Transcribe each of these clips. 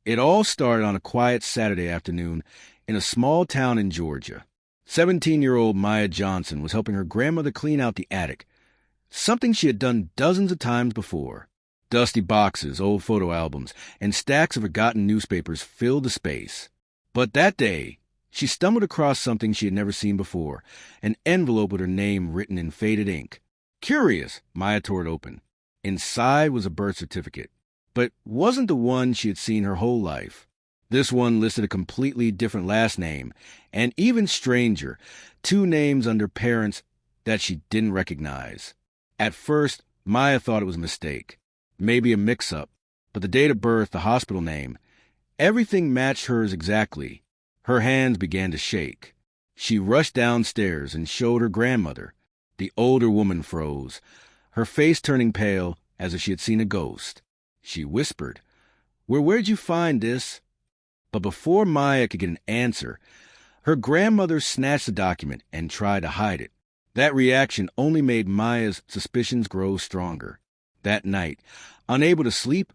It all started on a quiet Saturday afternoon in a small town in Georgia. 17-year-old Maya Johnson was helping her grandmother clean out the attic, something she had done dozens of times before. Dusty boxes, old photo albums, and stacks of forgotten newspapers filled the space. But that day, she stumbled across something she had never seen before, an envelope with her name written in faded ink. Curious, Maya tore it open. Inside was a birth certificate, but wasn't the one she had seen her whole life. This one listed a completely different last name, and even stranger, two names under parents that she didn't recognize. At first, Maya thought it was a mistake, maybe a mix-up, but the date of birth, the hospital name, everything matched hers exactly. Her hands began to shake. She rushed downstairs and showed her grandmother. The older woman froze, her face turning pale as if she had seen a ghost. She whispered, Where'd you find this?" But before Maya could get an answer, her grandmother snatched the document and tried to hide it. That reaction only made Maya's suspicions grow stronger. That night, unable to sleep,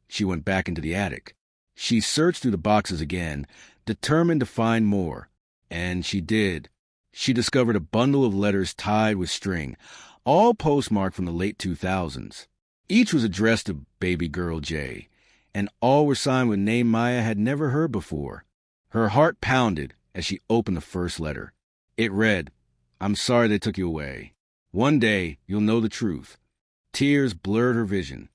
she went back into the attic. She searched through the boxes again, determined to find more. And she did. She discovered a bundle of letters tied with string, all postmarked from the late 2000s. Each was addressed to baby girl J, and all were signed with a name Maya had never heard before. Her heart pounded as she opened the first letter. It read, "I'm sorry they took you away. One day, you'll know the truth." Tears blurred her vision.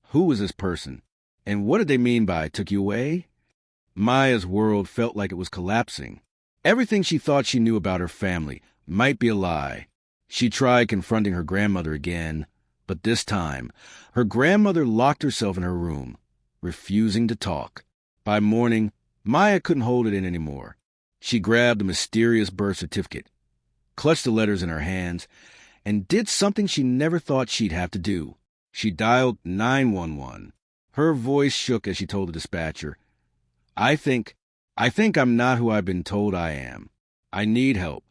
Who was this person? And what did they mean by "took you away"? Maya's world felt like it was collapsing. Everything she thought she knew about her family might be a lie. She tried confronting her grandmother again, but this time, her grandmother locked herself in her room, refusing to talk. By morning, Maya couldn't hold it in anymore. She grabbed the mysterious birth certificate, clutched the letters in her hands, and did something she never thought she'd have to do. She dialed 911. Her voice shook as she told the dispatcher, I think I'm not who I've been told I am. I need help."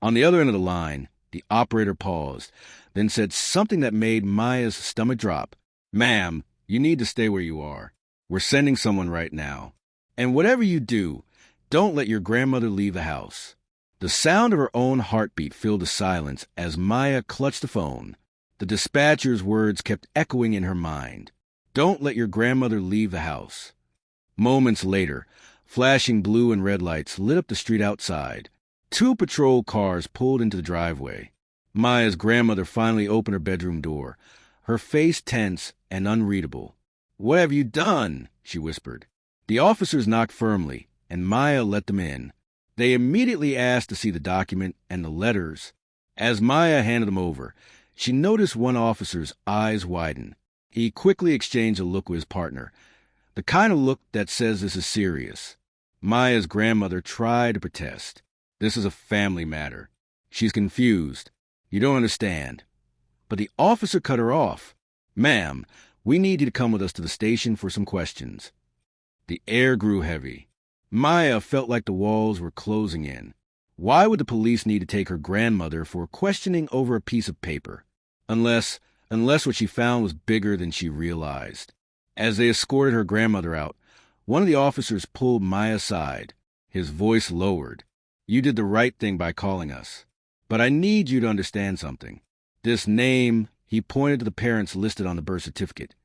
On the other end of the line, the operator paused, then said something that made Maya's stomach drop. "Ma'am, you need to stay where you are. We're sending someone right now. And whatever you do, don't let your grandmother leave the house." The sound of her own heartbeat filled the silence as Maya clutched the phone. The dispatcher's words kept echoing in her mind. Don't let your grandmother leave the house. Moments later, flashing blue and red lights lit up the street outside. 2 patrol cars pulled into the driveway. Maya's grandmother finally opened her bedroom door, her face tense and unreadable. "What have you done?" she whispered. The officers knocked firmly, and Maya let them in. They immediately asked to see the document and the letters. As Maya handed them over, she noticed one officer's eyes widen. He quickly exchanged a look with his partner, the kind of look that says this is serious. Maya's grandmother tried to protest. "This is a family matter." She's confused. "You don't understand." But the officer cut her off. "Ma'am, we need you to come with us to the station for some questions." The air grew heavy. Maya felt like the walls were closing in. Why would the police need to take her grandmother for questioning over a piece of paper? Unless what she found was bigger than she realized. As they escorted her grandmother out, one of the officers pulled Maya aside. His voice lowered. "You did the right thing by calling us. But I need you to understand something. This name," he pointed to the parents listed on the birth certificate.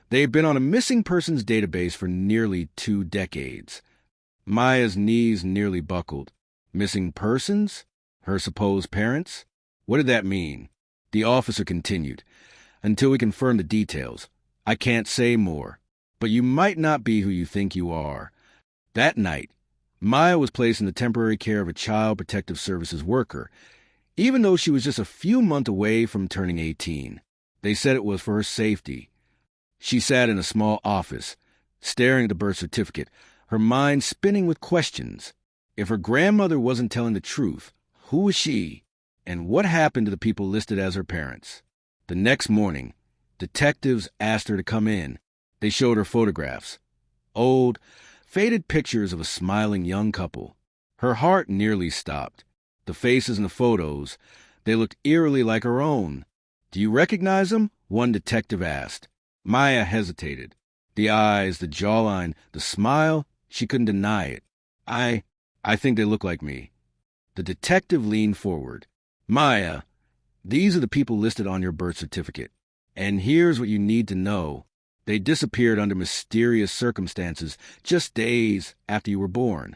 "They've been on a missing persons database for nearly 2 decades. Maya's knees nearly buckled. Missing persons? Her supposed parents? What did that mean? The officer continued. "Until we confirm the details, I can't say more. But you might not be who you think you are." That night, Maya was placed in the temporary care of a Child Protective Services worker, even though she was just a few months away from turning 18. They said it was for her safety. She sat in a small office, staring at the birth certificate, her mind spinning with questions. If her grandmother wasn't telling the truth, who was she? And what happened to the people listed as her parents? The next morning, detectives asked her to come in. They showed her photographs. Old, faded pictures of a smiling young couple. Her heart nearly stopped. The faces in the photos, they looked eerily like her own. "Do you recognize them?" one detective asked. Maya hesitated. The eyes, the jawline, the smile, she couldn't deny it. I think they look like me. The detective leaned forward. Maya, these are the people listed on your birth certificate. And here's what you need to know. They disappeared under mysterious circumstances just days after you were born.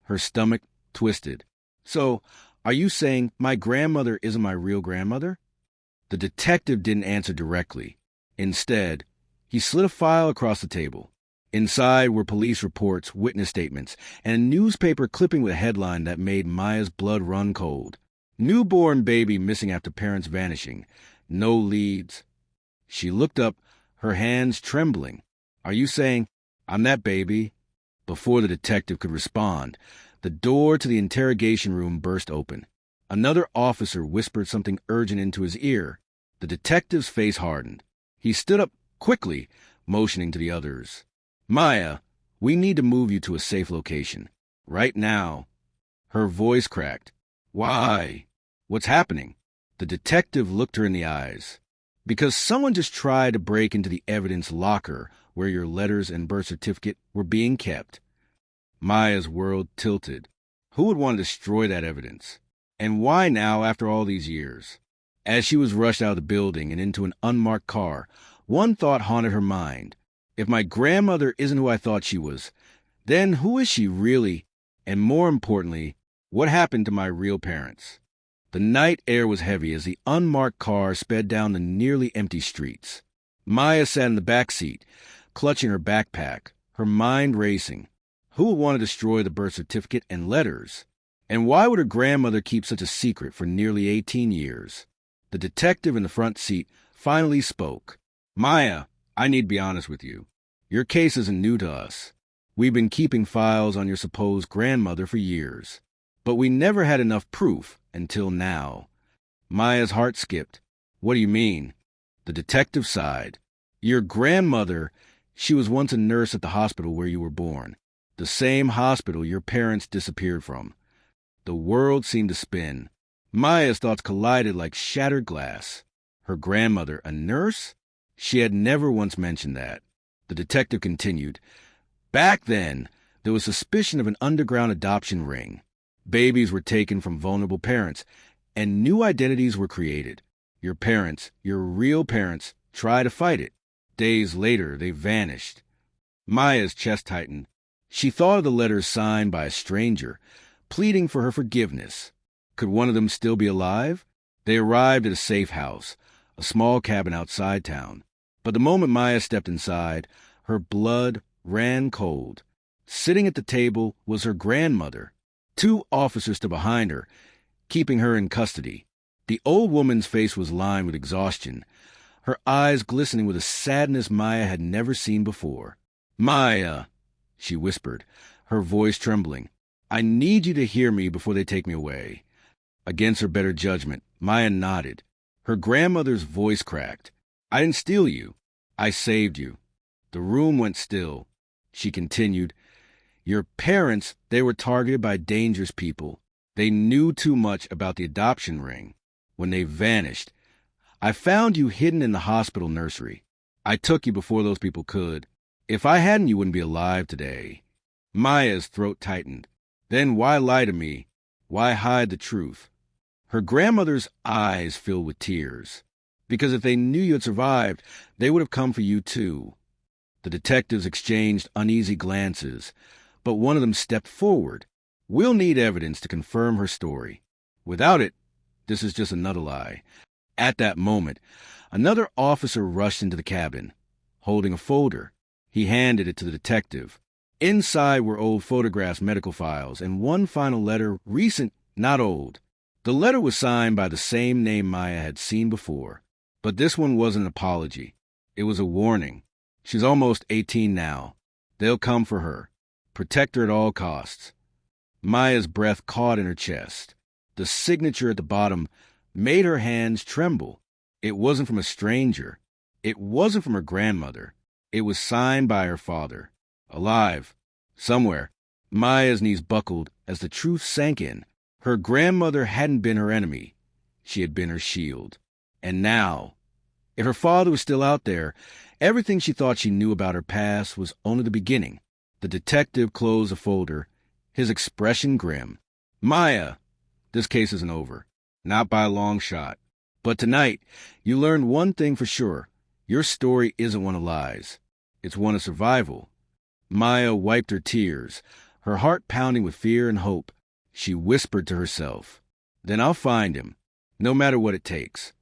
Her stomach twisted. So, are you saying my grandmother isn't my real grandmother? The detective didn't answer directly. Instead, he slid a file across the table. Inside were police reports, witness statements, and a newspaper clipping with a headline that made Maya's blood run cold. Newborn baby missing after parents vanishing. No leads. She looked up, her hands trembling. Are you saying, I'm that baby? Before the detective could respond, the door to the interrogation room burst open. Another officer whispered something urgent into his ear. The detective's face hardened. He stood up quickly, motioning to the others. Maya, we need to move you to a safe location. Right now. Her voice cracked. Why? What's happening? The detective looked her in the eyes. Because someone just tried to break into the evidence locker where your letters and birth certificate were being kept. Maya's world tilted. Who would want to destroy that evidence? And why now after all these years? As she was rushed out of the building and into an unmarked car, one thought haunted her mind. If my grandmother isn't who I thought she was, then who is she really? And more importantly, what happened to my real parents? The night air was heavy as the unmarked car sped down the nearly empty streets. Maya sat in the back seat, clutching her backpack, her mind racing. Who would want to destroy the birth certificate and letters? And why would her grandmother keep such a secret for nearly 18 years? The detective in the front seat finally spoke. Maya, I need to be honest with you. Your case isn't new to us. We've been keeping files on your supposed grandmother for years. But we never had enough proof until now. Maya's heart skipped. What do you mean? The detective sighed. Your grandmother, she was once a nurse at the hospital where you were born. The same hospital your parents disappeared from. The world seemed to spin. Maya's thoughts collided like shattered glass. Her grandmother, a nurse? She had never once mentioned that. The detective continued. Back then, there was suspicion of an underground adoption ring. Babies were taken from vulnerable parents, and new identities were created. Your parents, your real parents, tried to fight it. Days later, they vanished. Maya's chest tightened. She thought of the letters signed by a stranger, pleading for her forgiveness. Could one of them still be alive? They arrived at a safe house, a small cabin outside town. But the moment Maya stepped inside, her blood ran cold. Sitting at the table was her grandmother. 2 officers stood behind her, keeping her in custody. The old woman's face was lined with exhaustion, her eyes glistening with a sadness Maya had never seen before. Maya, she whispered, her voice trembling. I need you to hear me before they take me away. Against her better judgment, Maya nodded. Her grandmother's voice cracked. I didn't steal you. I saved you. The room went still. She continued, Your parents, they were targeted by dangerous people. They knew too much about the adoption ring. When they vanished, I found you hidden in the hospital nursery. I took you before those people could. If I hadn't, you wouldn't be alive today. Maya's throat tightened. Then why lie to me? Why hide the truth? Her grandmother's eyes filled with tears. Because if they knew you had survived, they would have come for you too. The detectives exchanged uneasy glances, but one of them stepped forward. We'll need evidence to confirm her story. Without it, this is just another lie. At that moment, another officer rushed into the cabin, holding a folder. He handed it to the detective. Inside were old photographs, medical files, and one final letter, recent, not old. The letter was signed by the same name Maya had seen before. But this one wasn't an apology. It was a warning. She's almost 18 now. They'll come for her. Protect her at all costs. Maya's breath caught in her chest. The signature at the bottom made her hands tremble. It wasn't from a stranger. It wasn't from her grandmother. It was signed by her father. Alive. Somewhere. Maya's knees buckled as the truth sank in. Her grandmother hadn't been her enemy. She had been her shield. And now, If her father was still out there, everything she thought she knew about her past was only the beginning. The detective closed the folder, his expression grim. Maya, this case isn't over. Not by a long shot. But tonight, you learned one thing for sure. Your story isn't one of lies. It's one of survival. Maya wiped her tears, her heart pounding with fear and hope. She whispered to herself, "Then I'll find him, no matter what it takes."